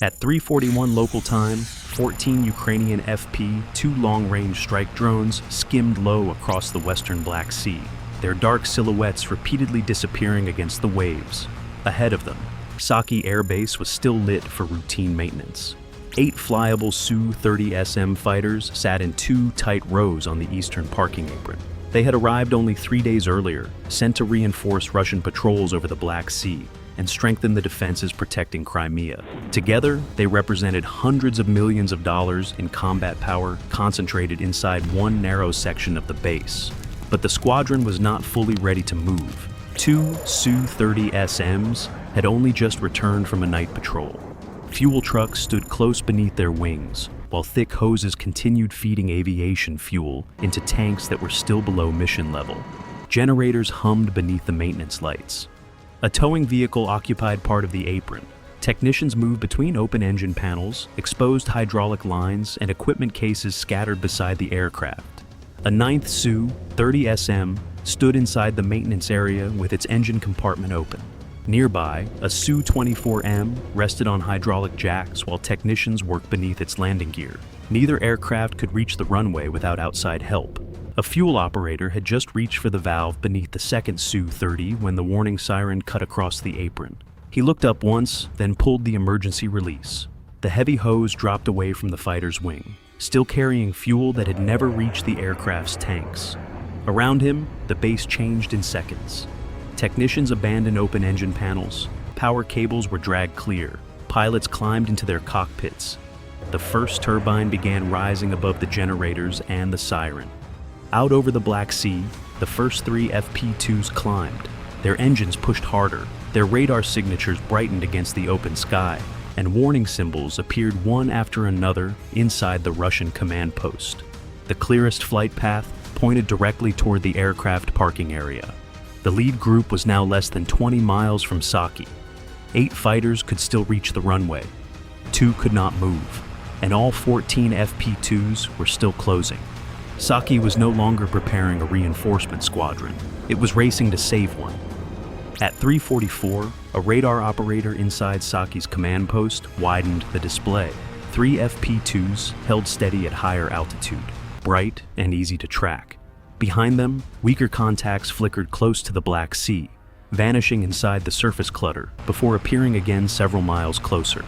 At 3:41 local time, 14 Ukrainian FP-2 long-range strike drones skimmed low across the western Black Sea, their dark silhouettes repeatedly disappearing against the waves. Ahead of them, Saki Air Base was still lit for routine maintenance. 8 flyable Su-30SM fighters sat in 2 tight rows on the eastern parking apron. They had arrived only 3 days earlier, sent to reinforce Russian patrols over the Black Sea and strengthen the defenses protecting Crimea. Together, they represented hundreds of millions of dollars in combat power concentrated inside one narrow section of the base. But the squadron was not fully ready to move. 2 Su-30SMs had only just returned from a night patrol. Fuel trucks stood close beneath their wings, while thick hoses continued feeding aviation fuel into tanks that were still below mission level. Generators hummed beneath the maintenance lights. A towing vehicle occupied part of the apron. Technicians moved between open engine panels, exposed hydraulic lines, and equipment cases scattered beside the aircraft. A 9th Su-30SM stood inside the maintenance area with its engine compartment open. Nearby, a Su-24M rested on hydraulic jacks while technicians worked beneath its landing gear. Neither aircraft could reach the runway without outside help. A fuel operator had just reached for the valve beneath the second Su-30 when the warning siren cut across the apron. He looked up once, then pulled the emergency release. The heavy hose dropped away from the fighter's wing, still carrying fuel that had never reached the aircraft's tanks. Around him, the base changed in seconds. Technicians abandoned open engine panels. Power cables were dragged clear. Pilots climbed into their cockpits. The first turbine began rising above the generators and the siren. Out over the Black Sea, the first 3 FP-2s climbed. Their engines pushed harder. Their radar signatures brightened against the open sky, and warning symbols appeared one after another inside the Russian command post. The clearest flight path pointed directly toward the aircraft parking area. The lead group was now less than 20 miles from Saki. 8 fighters could still reach the runway. 2 could not move, and all 14 FP-2s were still closing. Saki was no longer preparing a reinforcement squadron. It was racing to save one. At 3:44, a radar operator inside Saki's command post widened the display. 3 FP-2s held steady at higher altitude, bright and easy to track. Behind them, weaker contacts flickered close to the Black Sea, vanishing inside the surface clutter before appearing again several miles closer.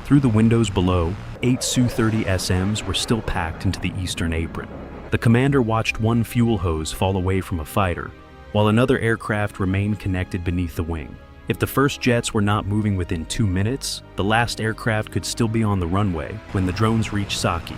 Through the windows below, 8 Su-30SMs were still packed into the eastern apron. The commander watched one fuel hose fall away from a fighter, while another aircraft remained connected beneath the wing. If the first jets were not moving within 2 minutes, the last aircraft could still be on the runway when the drones reached Saki.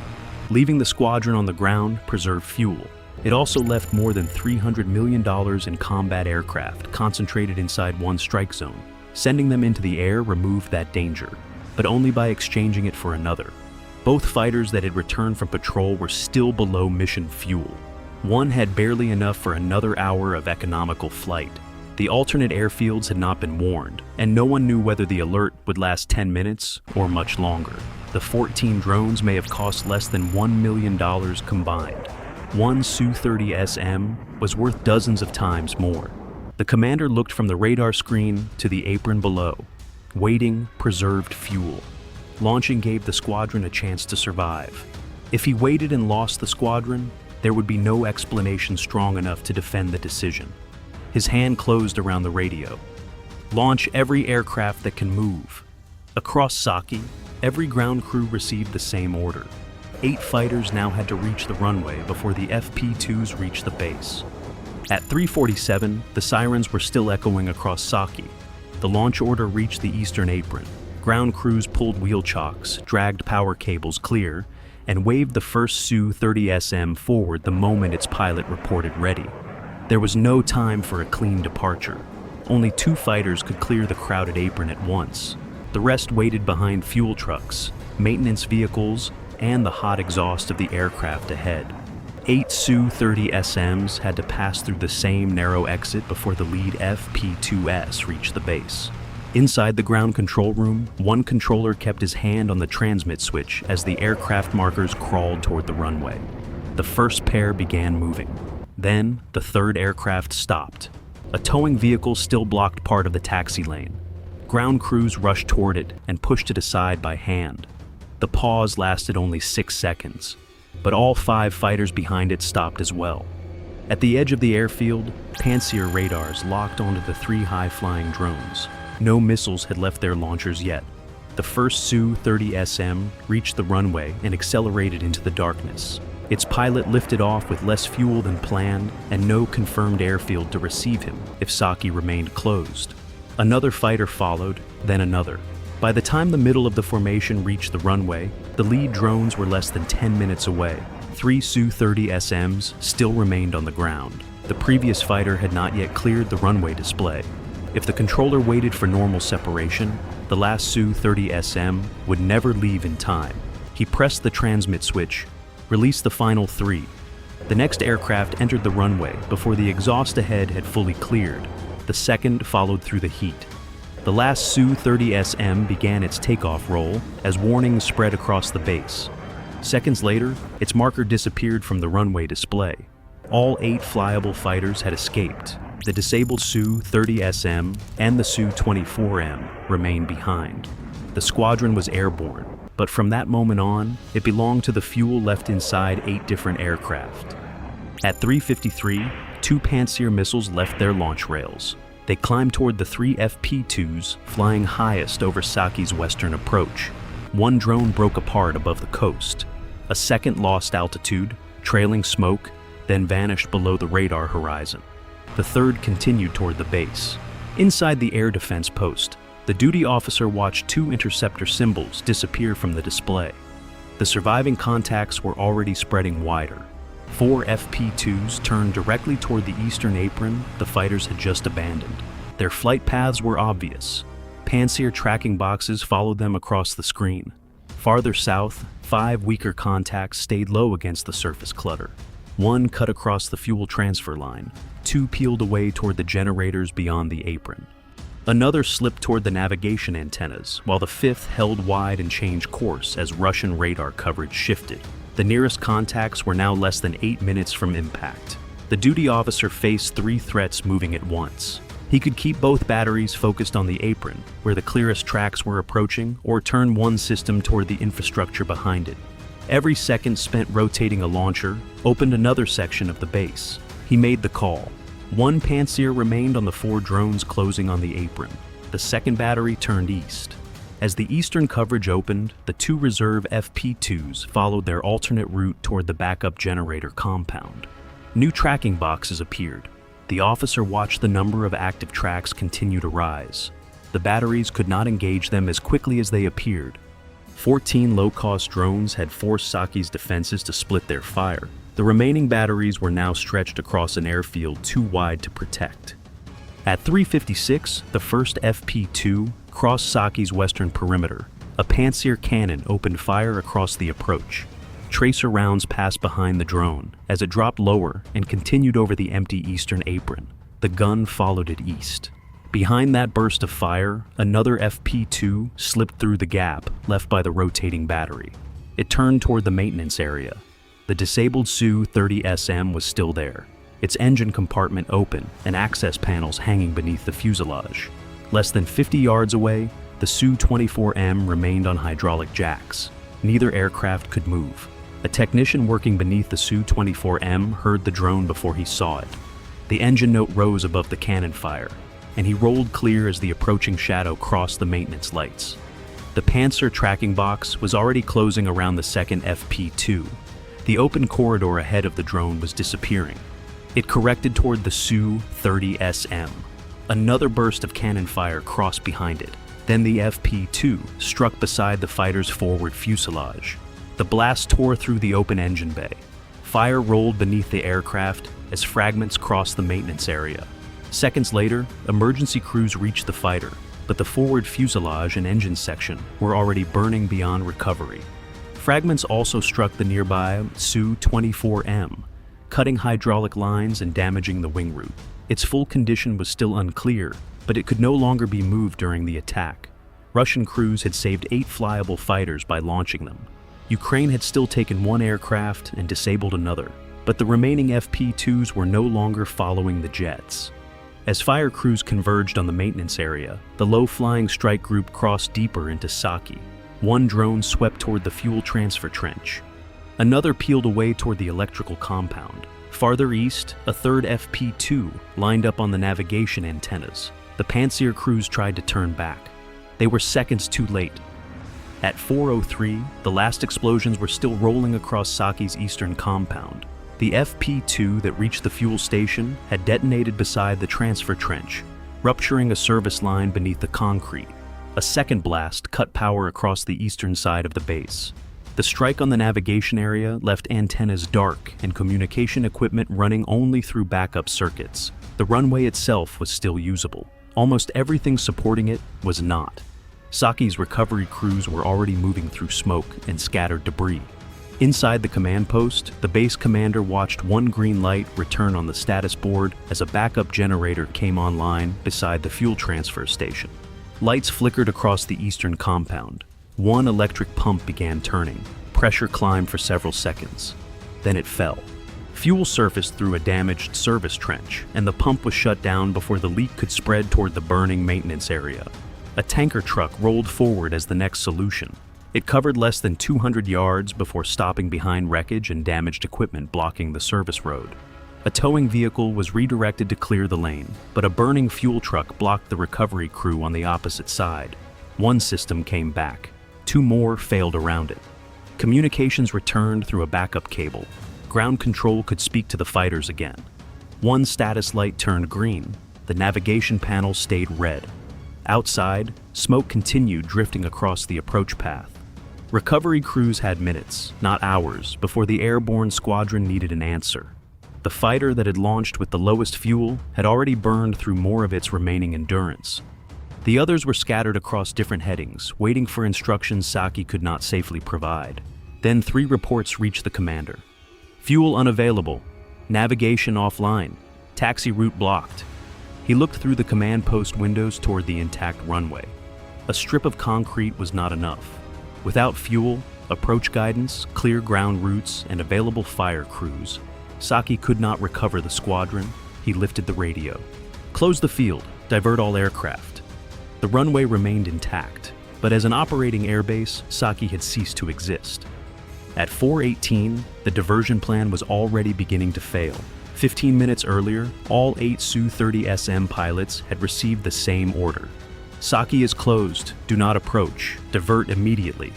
Leaving the squadron on the ground preserved fuel. It also left more than $300 million in combat aircraft concentrated inside one strike zone. Sending them into the air removed that danger, but only by exchanging it for another. Both fighters that had returned from patrol were still below mission fuel. One had barely enough for another hour of economical flight. The alternate airfields had not been warned, and no one knew whether the alert would last 10 minutes or much longer. The 14 drones may have cost less than $1 million combined. One Su-30SM was worth dozens of times more. The commander looked from the radar screen to the apron below. Waiting preserved fuel. Launching gave the squadron a chance to survive. If he waited and lost the squadron, there would be no explanation strong enough to defend the decision. His hand closed around the radio. Launch every aircraft that can move. Across Saki, every ground crew received the same order. 8 fighters now had to reach the runway before the FP-2s reached the base. At 3:47, the sirens were still echoing across Saki. The launch order reached the eastern apron. Ground crews pulled wheel chocks, dragged power cables clear, and waved the first Su-30SM forward the moment its pilot reported ready. There was no time for a clean departure. Only 2 fighters could clear the crowded apron at once. The rest waited behind fuel trucks, maintenance vehicles, and the hot exhaust of the aircraft ahead. 8 Su-30SMs had to pass through the same narrow exit before the lead FP-2S reached the base. Inside the ground control room, one controller kept his hand on the transmit switch as the aircraft markers crawled toward the runway. The first pair began moving. Then, the third aircraft stopped. A towing vehicle still blocked part of the taxi lane. Ground crews rushed toward it and pushed it aside by hand. The pause lasted only 6 seconds, but all 5 fighters behind it stopped as well. At the edge of the airfield, Pantsir radars locked onto the 3 high-flying drones. No missiles had left their launchers yet. The first Su-30SM reached the runway and accelerated into the darkness. Its pilot lifted off with less fuel than planned and no confirmed airfield to receive him if Saki remained closed. Another fighter followed, then another. By the time the middle of the formation reached the runway, the lead drones were less than 10 minutes away. 3 Su-30SMs still remained on the ground. The previous fighter had not yet cleared the runway display. If the controller waited for normal separation, the last Su-30SM would never leave in time. He pressed the transmit switch, released the final 3. The next aircraft entered the runway before the exhaust ahead had fully cleared. The second followed through the heat. The last Su-30SM began its takeoff roll as warnings spread across the base. Seconds later, its marker disappeared from the runway display. All 8 flyable fighters had escaped. The disabled Su-30SM and the Su-24M remained behind. The squadron was airborne, but from that moment on, it belonged to the fuel left inside 8 different aircraft. At 3:53, 2 Pantsir missiles left their launch rails. They climbed toward the 3 FP-2s flying highest over Saki's western approach. One drone broke apart above the coast. A second lost altitude, trailing smoke, then vanished below the radar horizon. The third continued toward the base. Inside the air defense post, the duty officer watched 2 interceptor symbols disappear from the display. The surviving contacts were already spreading wider. 4 FP-2s turned directly toward the eastern apron the fighters had just abandoned. Their flight paths were obvious. Pantsir tracking boxes followed them across the screen. Farther south, 5 weaker contacts stayed low against the surface clutter. 1 cut across the fuel transfer line. 2 peeled away toward the generators beyond the apron. Another slipped toward the navigation antennas, while the 5th held wide and changed course as Russian radar coverage shifted. The nearest contacts were now less than 8 minutes from impact. The duty officer faced 3 threats moving at once. He could keep both batteries focused on the apron, where the clearest tracks were approaching, or turn one system toward the infrastructure behind it. Every second spent rotating a launcher opened another section of the base. He made the call. 1 Pantsir remained on the 4 drones closing on the apron. The second battery turned east. As the eastern coverage opened, the 2 reserve FP-2s followed their alternate route toward the backup generator compound. New tracking boxes appeared. The officer watched the number of active tracks continue to rise. The batteries could not engage them as quickly as they appeared. 14 low-cost drones had forced Saki's defenses to split their fire. The remaining batteries were now stretched across an airfield too wide to protect. At 3:56, the first FP-2 crossed Saki's western perimeter. A Pantsir cannon opened fire across the approach. Tracer rounds passed behind the drone as it dropped lower and continued over the empty eastern apron. The gun followed it east. Behind that burst of fire, another FP-2 slipped through the gap left by the rotating battery. It turned toward the maintenance area. The disabled Su-30SM was still there, its engine compartment open and access panels hanging beneath the fuselage. Less than 50 yards away, the Su-24M remained on hydraulic jacks. Neither aircraft could move. A technician working beneath the Su-24M heard the drone before he saw it. The engine note rose above the cannon fire, and he rolled clear as the approaching shadow crossed the maintenance lights. The Pantsir tracking box was already closing around the second FP-2. The open corridor ahead of the drone was disappearing. It corrected toward the Su-30SM. Another burst of cannon fire crossed behind it. Then the FP-2 struck beside the fighter's forward fuselage. The blast tore through the open engine bay. Fire rolled beneath the aircraft as fragments crossed the maintenance area. Seconds later, emergency crews reached the fighter, but the forward fuselage and engine section were already burning beyond recovery. Fragments also struck the nearby Su-24M, cutting hydraulic lines and damaging the wing root. Its full condition was still unclear, but it could no longer be moved during the attack. Russian crews had saved 8 flyable fighters by launching them. Ukraine had still taken 1 aircraft and disabled another, but the remaining FP-2s were no longer following the jets. As fire crews converged on the maintenance area, the low-flying strike group crossed deeper into Saki. One drone swept toward the fuel transfer trench. Another peeled away toward the electrical compound. Farther east, a third FP-2 lined up on the navigation antennas. The Pantsir crews tried to turn back. They were seconds too late. At 4:03, the last explosions were still rolling across Saki's eastern compound. The FP-2 that reached the fuel station had detonated beside the transfer trench, rupturing a service line beneath the concrete. A second blast cut power across the eastern side of the base. The strike on the navigation area left antennas dark and communication equipment running only through backup circuits. The runway itself was still usable. Almost everything supporting it was not. Saki's recovery crews were already moving through smoke and scattered debris. Inside the command post, the base commander watched one green light return on the status board as a backup generator came online beside the fuel transfer station. Lights flickered across the eastern compound. One electric pump began turning. Pressure climbed for several seconds. Then it fell. Fuel surfaced through a damaged service trench, and the pump was shut down before the leak could spread toward the burning maintenance area. A tanker truck rolled forward as the next solution. It covered less than 200 yards before stopping behind wreckage and damaged equipment blocking the service road. A towing vehicle was redirected to clear the lane, but a burning fuel truck blocked the recovery crew on the opposite side. One system came back. Two more failed around it. Communications returned through a backup cable. Ground control could speak to the fighters again. One status light turned green. The navigation panel stayed red. Outside, smoke continued drifting across the approach path. Recovery crews had minutes, not hours, before the Airborne Squadron needed an answer. The fighter that had launched with the lowest fuel had already burned through more of its remaining endurance. The others were scattered across different headings, waiting for instructions Saki could not safely provide. Then 3 reports reached the commander. Fuel unavailable. Navigation offline. Taxi route blocked. He looked through the command post windows toward the intact runway. A strip of concrete was not enough. Without fuel, approach guidance, clear ground routes, and available fire crews, Saki could not recover the squadron. He lifted the radio. Close the field. Divert all aircraft. The runway remained intact, but as an operating airbase, Saki had ceased to exist. At 4:18, the diversion plan was already beginning to fail. 15 minutes earlier, all 8 Su-30SM pilots had received the same order. Saki is closed. Do not approach. Divert immediately.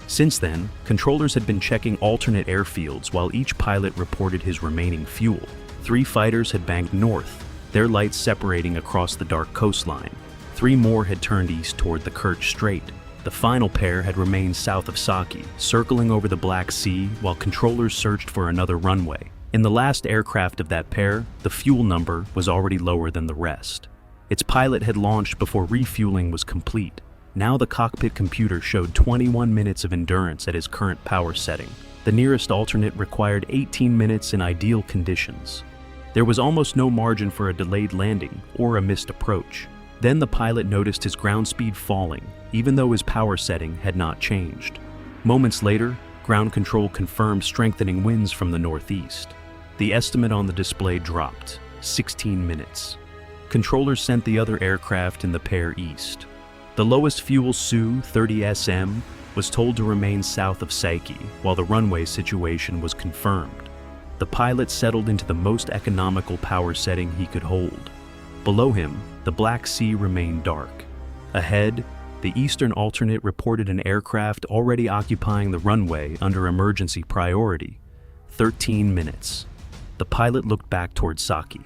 Since then, controllers had been checking alternate airfields while each pilot reported his remaining fuel. 3 fighters had banked north, their lights separating across the dark coastline. 3 more had turned east toward the Kerch Strait. The final pair had remained south of Saki, circling over the Black Sea while controllers searched for another runway. In the last aircraft of that pair, the fuel number was already lower than the rest. Its pilot had launched before refueling was complete. Now the cockpit computer showed 21 minutes of endurance at his current power setting. The nearest alternate required 18 minutes in ideal conditions. There was almost no margin for a delayed landing or a missed approach. Then the pilot noticed his ground speed falling, even though his power setting had not changed. Moments later, ground control confirmed strengthening winds from the northeast. The estimate on the display dropped, 16 minutes. Controllers sent the other aircraft in the pair east. The lowest fuel Su-30SM was told to remain south of Saki, while the runway situation was confirmed. The pilot settled into the most economical power setting he could hold. Below him, the Black Sea remained dark. Ahead, the eastern alternate reported an aircraft already occupying the runway under emergency priority. 13 minutes. The pilot looked back toward Saki.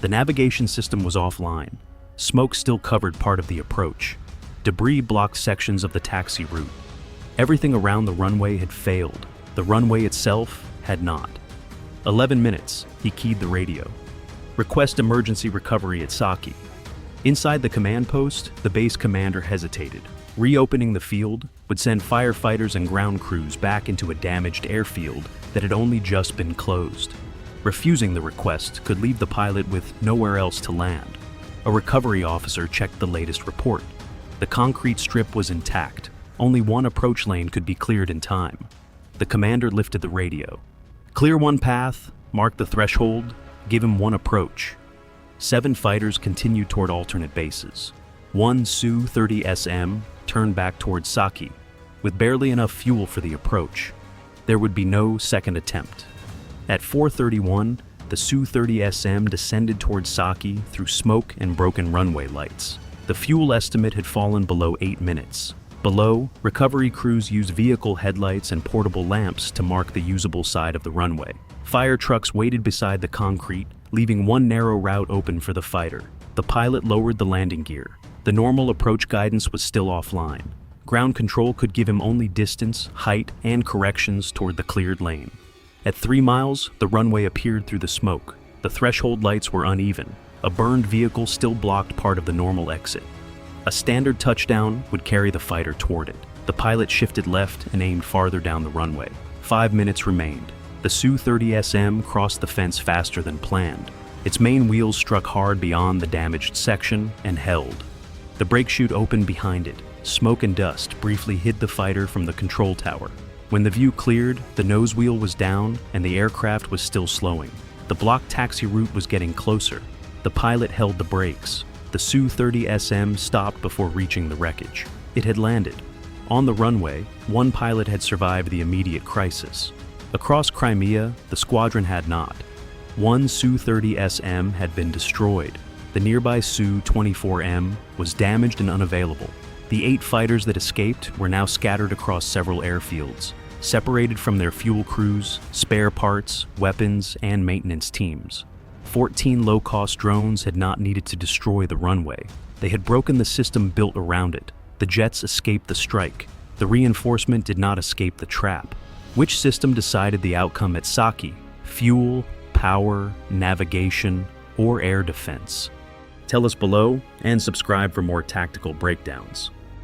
The navigation system was offline. Smoke still covered part of the approach. Debris blocked sections of the taxi route. Everything around the runway had failed. The runway itself had not. 11 minutes, he keyed the radio. Request emergency recovery at Saki. Inside the command post, the base commander hesitated. Reopening the field would send firefighters and ground crews back into a damaged airfield that had only just been closed. Refusing the request could leave the pilot with nowhere else to land. A recovery officer checked the latest report. The concrete strip was intact. Only one approach lane could be cleared in time. The commander lifted the radio. Clear one path, mark the threshold, give him one approach. 7 fighters continued toward alternate bases. One Su-30SM turned back towards Saki, with barely enough fuel for the approach. There would be no second attempt. At 4:31, the Su-30SM descended towards Saki through smoke and broken runway lights. The fuel estimate had fallen below 8 minutes. Below, recovery crews used vehicle headlights and portable lamps to mark the usable side of the runway. Fire trucks waited beside the concrete, leaving one narrow route open for the fighter. The pilot lowered the landing gear. The normal approach guidance was still offline. Ground control could give him only distance, height, and corrections toward the cleared lane. At 3 miles, the runway appeared through the smoke. The threshold lights were uneven. A burned vehicle still blocked part of the normal exit. A standard touchdown would carry the fighter toward it. The pilot shifted left and aimed farther down the runway. 5 minutes remained. The Su-30SM crossed the fence faster than planned. Its main wheels struck hard beyond the damaged section and held. The brake chute opened behind it. Smoke and dust briefly hid the fighter from the control tower. When the view cleared, the nose wheel was down and the aircraft was still slowing. The blocked taxi route was getting closer. The pilot held the brakes. The Su-30SM stopped before reaching the wreckage. It had landed. On the runway, one pilot had survived the immediate crisis. Across Crimea, the squadron had not. One Su-30SM had been destroyed. The nearby Su-24M was damaged and unavailable. The 8 fighters that escaped were now scattered across several airfields, separated from their fuel crews, spare parts, weapons, and maintenance teams. 14 low-cost drones had not needed to destroy the runway. They had broken the system built around it. The jets escaped the strike. The reinforcement did not escape the trap. Which system decided the outcome at Saki? Fuel, power, navigation, or air defense? Tell us below and subscribe for more tactical breakdowns.